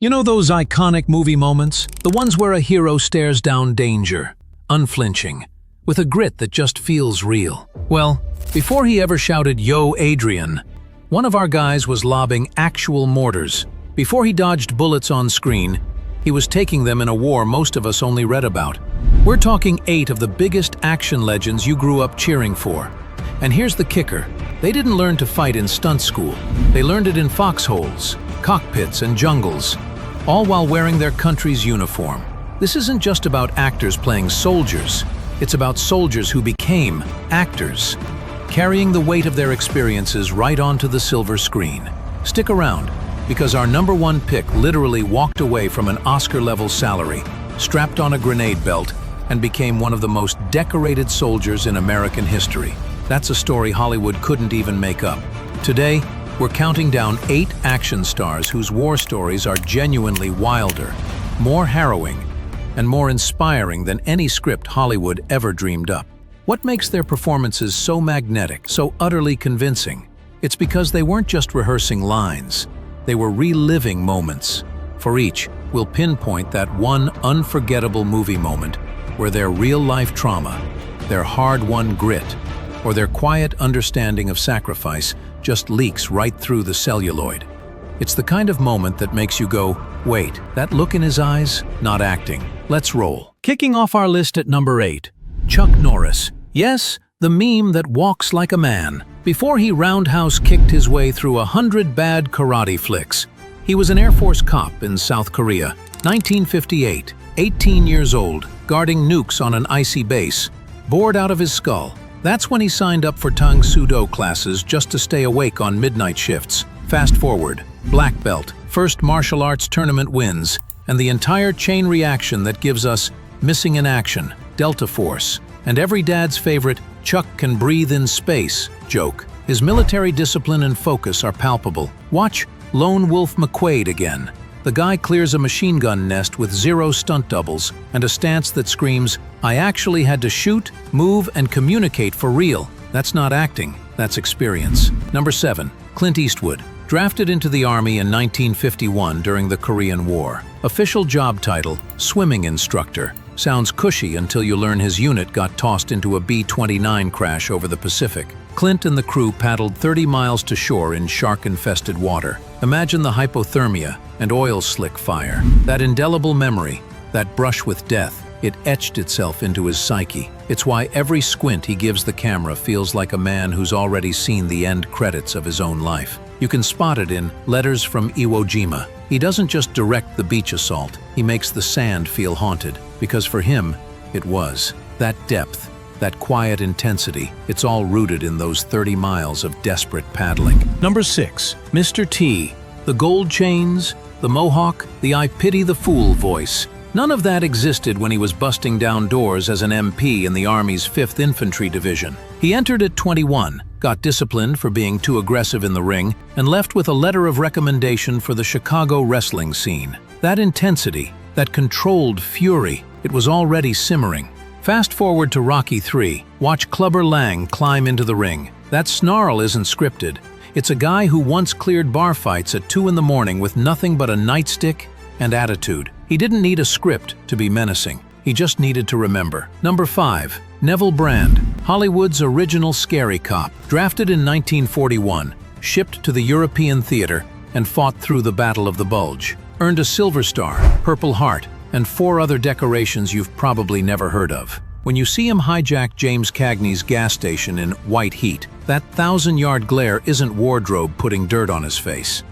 You know those iconic movie moments? The ones where a hero stares down danger, unflinching, with a grit that just feels real. Well, before he ever shouted, "Yo, Adrian," one of our guys was lobbing actual mortars. Before he dodged bullets on screen, he was taking them in a war most of us only read about. We're talking 8 of the biggest action legends you grew up cheering for. And here's the kicker. They didn't learn to fight in stunt school. They learned it in foxholes, cockpits, and jungles, all while wearing their country's uniform. This isn't just about actors playing soldiers. It's about soldiers who became actors, carrying the weight of their experiences right onto the silver screen. Stick around, because our #1 pick literally walked away from an Oscar-level salary, strapped on a grenade belt, and became one of the most decorated soldiers in American history. That's a story Hollywood couldn't even make up. Today, we're counting down 8 action stars whose war stories are genuinely wilder, more harrowing, and more inspiring than any script Hollywood ever dreamed up. What makes their performances so magnetic, so utterly convincing? It's because they weren't just rehearsing lines. They were reliving moments. For each, we'll pinpoint that one unforgettable movie moment where their real-life trauma, their hard-won grit, or their quiet understanding of sacrifice just leaks right through the celluloid. It's the kind of moment that makes you go, wait, that look in his eyes? Not acting. Let's roll. Kicking off our list at number 8, Chuck Norris. Yes, the meme that walks like a man. Before he roundhouse kicked his way through 100 bad karate flicks, he was an Air Force cop in South Korea, 1958, 18 years old, guarding nukes on an icy base, bored out of his skull. That's when he signed up for Tang Soo Do classes just to stay awake on midnight shifts. Fast forward, black belt, first martial arts tournament wins, and the entire chain reaction that gives us Missing in Action, Delta Force, and every dad's favorite Chuck can breathe in space joke. His military discipline and focus are palpable. Watch Lone Wolf McQuaid again. The guy clears a machine gun nest with 0 stunt doubles and a stance that screams, "I actually had to shoot, move, and communicate for real." That's not acting, that's experience. Number 7, Clint Eastwood. Drafted into the Army in 1951 during the Korean War. Official job title, swimming instructor. Sounds cushy until you learn his unit got tossed into a B-29 crash over the Pacific. Clint and the crew paddled 30 miles to shore in shark-infested water. Imagine the hypothermia and oil slick fire. That indelible memory, that brush with death, it etched itself into his psyche. It's why every squint he gives the camera feels like a man who's already seen the end credits of his own life. You can spot it in Letters from Iwo Jima. He doesn't just direct the beach assault, he makes the sand feel haunted. Because for him, it was. That depth, that quiet intensity, it's all rooted in those 30 miles of desperate paddling. Number 6, Mr. T. The gold chains, the mohawk, the "I pity the fool" voice. None of that existed when he was busting down doors as an MP in the Army's 5th Infantry Division. He entered at 21, got disciplined for being too aggressive in the ring, and left with a letter of recommendation for the Chicago wrestling scene. That intensity, that controlled fury, it was already simmering. Fast forward to Rocky III. Watch Clubber Lang climb into the ring. That snarl isn't scripted. It's a guy who once cleared bar fights at 2 in the morning with nothing but a nightstick and attitude. He didn't need a script to be menacing. He just needed to remember. Number 5, Neville Brand. Hollywood's original scary cop. Drafted in 1941, shipped to the European theater, and fought through the Battle of the Bulge. Earned a Silver Star, Purple Heart, and 4 other decorations you've probably never heard of. When you see him hijack James Cagney's gas station in White Heat, that 1,000-yard glare isn't wardrobe putting dirt on his face.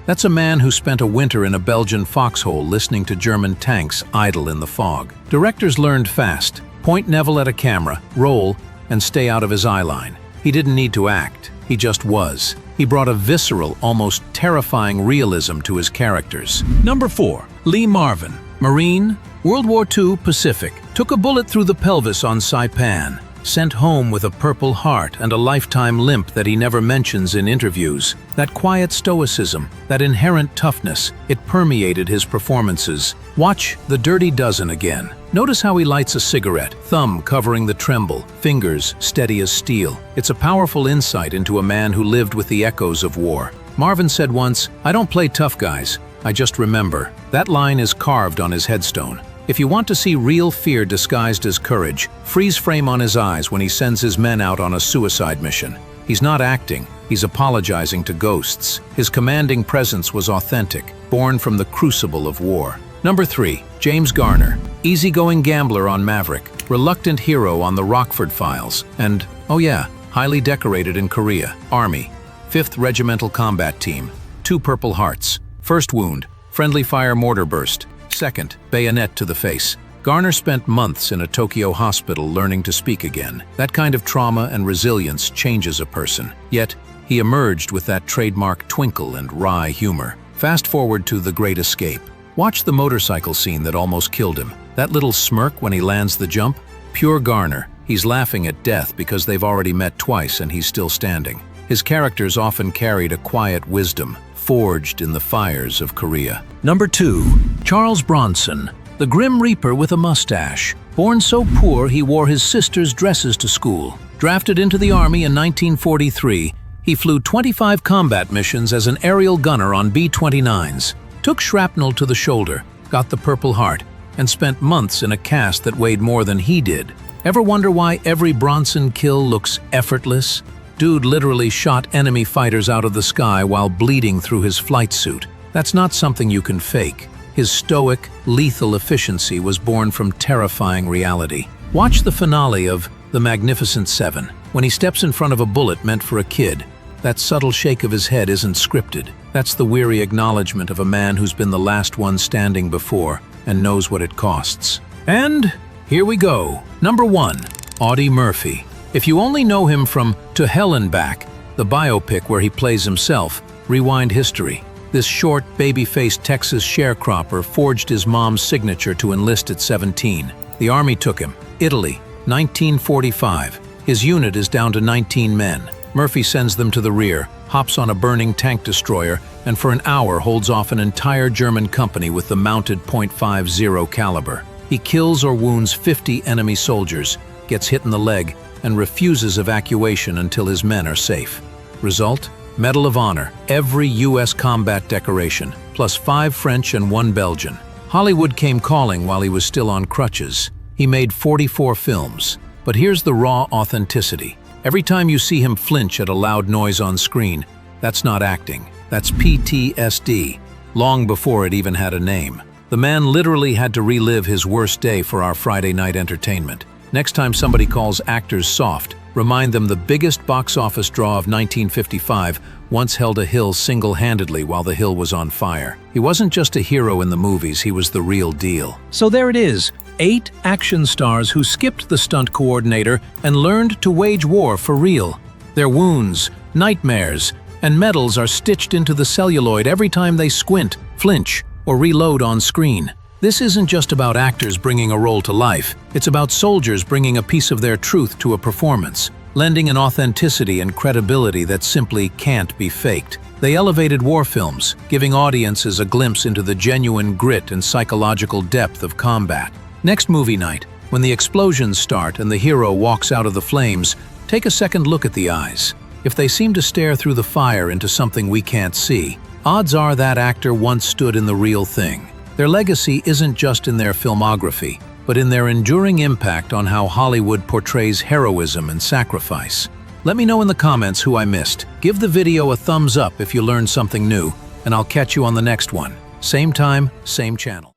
That's a man who spent a winter in a Belgian foxhole listening to German tanks idle in the fog. Directors learned fast. Point Neville at a camera, roll, and stay out of his eye line. He didn't need to act. He just was. He brought a visceral, almost terrifying realism to his characters. Number 4, Lee Marvin. Marine, World War II, Pacific. Took a bullet through the pelvis on Saipan. Sent home with a Purple Heart and a lifetime limp that he never mentions in interviews. That quiet stoicism, that inherent toughness, it permeated his performances. Watch The Dirty Dozen again. Notice how he lights a cigarette, thumb covering the tremble, fingers steady as steel. It's a powerful insight into a man who lived with the echoes of war. Marvin said once, "I don't play tough guys, I just remember. That line is carved on his headstone. If you want to see real fear disguised as courage, freeze frame on his eyes when he sends his men out on a suicide mission. He's not acting, he's apologizing to ghosts. His commanding presence was authentic, born from the crucible of war. Number 3, James Garner. Easygoing gambler on Maverick, reluctant hero on the Rockford Files, and, oh yeah, highly decorated in Korea. Army, 5th Regimental Combat Team, 2 Purple Hearts. First wound, friendly fire mortar burst. Second, bayonet to the face. Garner spent months in a Tokyo hospital learning to speak again. That kind of trauma and resilience changes a person. Yet, he emerged with that trademark twinkle and wry humor. Fast forward to The Great Escape. Watch the motorcycle scene that almost killed him. That little smirk when he lands the jump? Pure Garner. He's laughing at death because they've already met twice and he's still standing. His characters often carried a quiet wisdom, forged in the fires of Korea. Number 2, Charles Bronson, the Grim Reaper with a mustache. Born so poor he wore his sister's dresses to school. Drafted into the Army in 1943, he flew 25 combat missions as an aerial gunner on B-29s, took shrapnel to the shoulder, got the Purple Heart, and spent months in a cast that weighed more than he did. Ever wonder why every Bronson kill looks effortless? Dude literally shot enemy fighters out of the sky while bleeding through his flight suit. That's not something you can fake. His stoic, lethal efficiency was born from terrifying reality. Watch the finale of The Magnificent Seven. When he steps in front of a bullet meant for a kid, that subtle shake of his head isn't scripted. That's the weary acknowledgement of a man who's been the last one standing before and knows what it costs. And here we go. Number 1, Audi Murphy. If you only know him from To Hell and Back, the biopic where he plays himself, rewind history. This short, baby-faced Texas sharecropper forged his mom's signature to enlist at 17. The Army took him. Italy, 1945. His unit is down to 19 men. Murphy sends them to the rear, hops on a burning tank destroyer, and for an hour holds off an entire German company with the mounted .50 caliber. He kills or wounds 50 enemy soldiers, gets hit in the leg, and refuses evacuation until his men are safe. Result? Medal of Honor, every U.S. combat decoration, plus 5 French and 1 Belgian. Hollywood came calling while he was still on crutches. He made 44 films. But here's the raw authenticity. Every time you see him flinch at a loud noise on screen, that's not acting. That's PTSD, long before it even had a name. The man literally had to relive his worst day for our Friday night entertainment. Next time somebody calls actors soft, remind them the biggest box office draw of 1955 once held a hill single-handedly while the hill was on fire. He wasn't just a hero in the movies, he was the real deal. So there it is, 8 action stars who skipped the stunt coordinator and learned to wage war for real. Their wounds, nightmares, and medals are stitched into the celluloid every time they squint, flinch, or reload on screen. This isn't just about actors bringing a role to life, it's about soldiers bringing a piece of their truth to a performance, lending an authenticity and credibility that simply can't be faked. They elevated war films, giving audiences a glimpse into the genuine grit and psychological depth of combat. Next movie night, when the explosions start and the hero walks out of the flames, take a second look at the eyes. If they seem to stare through the fire into something we can't see, odds are that actor once stood in the real thing. Their legacy isn't just in their filmography, but in their enduring impact on how Hollywood portrays heroism and sacrifice. Let me know in the comments who I missed. Give the video a thumbs up if you learned something new, and I'll catch you on the next one. Same time, same channel.